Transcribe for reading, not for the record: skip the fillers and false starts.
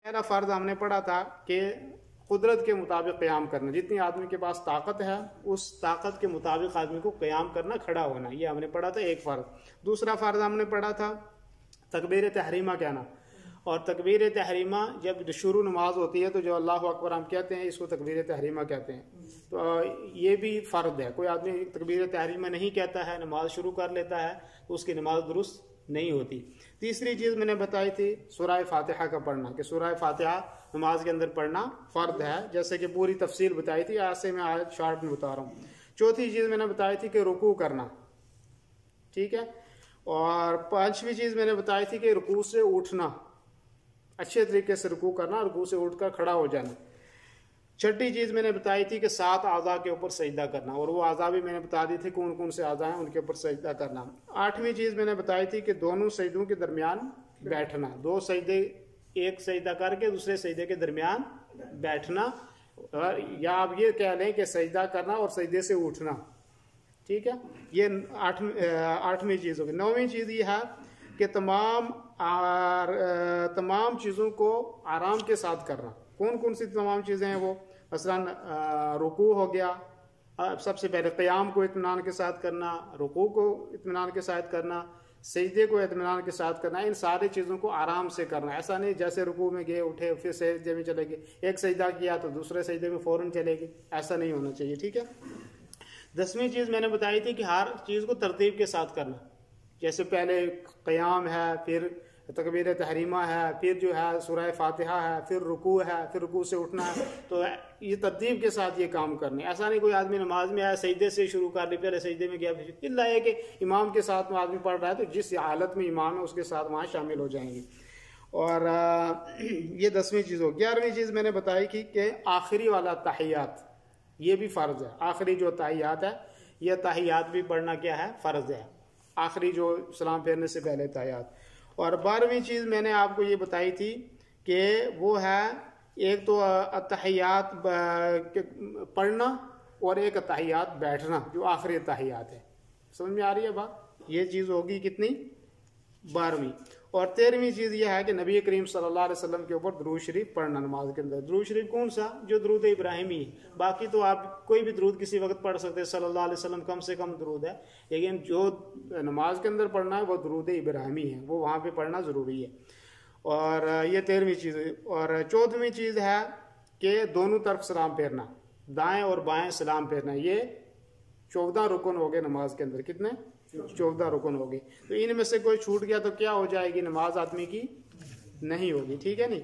पहला फ़र्ज हमने पढ़ा था कि कुदरत के मुताबिक क़याम करना, जितनी आदमी के पास ताकत है उस ताकत के मुताबिक आदमी को क़याम करना, खड़ा होना, ये हमने पढ़ा था एक फ़र्ज। दूसरा फ़र्ज हमने पढ़ा था तकबीर तहरीमा कहना, और तकबीर तहरीमा जब शुरू नमाज होती है तो जो अल्लाह अकबर हम कहते हैं इसको तकबीर तहरीमा कहते हैं। तो ये भी फ़र्ज है, कोई आदमी तकबीर तहरीमा नहीं कहता है, नमाज शुरू कर लेता है तो उसकी नमाज दुरुस्त नहीं होती। तीसरी चीज़ मैंने बताई थी सूरह फातिहा का पढ़ना, कि सूरह फातिहा नमाज के अंदर पढ़ना फ़र्ज है, जैसे कि पूरी तफसील बताई थी, आज से मैं आज शॉर्ट में बता रहा हूँ। चौथी चीज़ मैंने बताई थी कि रुकू करना, ठीक है। और पांचवी चीज़ मैंने बताई थी कि रुकू से उठना, अच्छे तरीके से रुकू करना, रुकू से उठकर खड़ा हो जाना। छठी चीज़ मैंने बताई थी कि 7 आज़ा के ऊपर सजदा करना, और वो आज़ा भी मैंने बता दी थी कौन कौन से आज़ा हैं उनके ऊपर सजदा करना। आठवीं चीज़ मैंने बताई थी कि दोनों सजदों के दरमियान बैठना, दो सजदे एक सजदा करके दूसरे सजदे के दरमियान बैठना, या आप ये कह लें कि सजदा करना और सजदे से उठना, ठीक है। ये आठवीं चीज़ होगी। नौवीं चीज़ ये है कि तमाम चीज़ों को आराम के साथ करना। कौन कौन सी तमाम चीज़ें हैं वो, मसलन रुकू हो गया, सबसे पहले क़याम को इत्मीनान के साथ करना, रुकू को इत्मीनान के साथ करना, सजदे को इत्मीनान के साथ करना, इन सारी चीज़ों को आराम से करना। ऐसा नहीं जैसे रुकू में गए उठे फिर सजदे में चले गए, एक सजदा किया तो दूसरे सजदे में फ़ौरन चले गए, ऐसा नहीं होना चाहिए, ठीक है। 10वीं चीज़ मैंने बताई थी कि हर चीज़ को तरतीब के साथ करना, जैसे पहले क़याम है, फिर तकबीर तहरीमा है, फिर जो है सूरह फातिहा है, फिर रुकू है, फिर रुकू से उठना है, तो ये तरतीब के साथ ये काम करने। ऐसा नहीं कोई आदमी नमाज में आया सजदे से शुरू कर ली, पहले सजदे में गया, इल्ला है कि इमाम के साथ में आदमी पढ़ रहा है तो जिस हालत में इमाम है उसके साथ वहाँ शामिल हो जाएंगे। और ये 10वीं चीज़ हो। 11वीं चीज़ मैंने बताई कि आखिरी वाला तहियात, ये भी फ़र्ज है। आखिरी जो तहियात है यह तहियात भी पढ़ना क्या है, फ़र्ज है, आखिरी जो सलाम फेरने से पहले तहियात। और 12वीं चीज़ मैंने आपको ये बताई थी कि वो है एक तो तहियात पढ़ना और एक तहियात बैठना, जो आखिरी तहियात है। समझ में आ रही है बात? ये चीज़ होगी कितनी, 12वीं। और 13वीं चीज़ यह है कि नबी करीम सल्लल्लाहु अलैहि वसल्लम के ऊपर दुरूद शरीफ पढ़ना नमाज के अंदर। दुरूद शरीफ कौन सा, जो दुरूद इब्राहिमी है। बाकी तो आप कोई भी दुरूद किसी वक्त पढ़ सकते हैं, सल्लल्लाहु अलैहि वसल्लम कम से कम दुरूद है, लेकिन जो नमाज के अंदर पढ़ना है वो दुरूद इब्राहिमी है, वो वहाँ पे पढ़ना ज़रूरी है। और ये 13वीं चीज़ है। और 14वीं चीज़ है कि दोनों तरफ सलाम फेरना, दाएँ और बाएँ सलाम फेरना। ये 14 रुकन हो गए नमाज के अंदर, कितने, 14 रुकन हो गए। तो इनमें से कोई छूट गया तो क्या हो जाएगी, नमाज आदमी की नहीं होगी, ठीक है नहीं।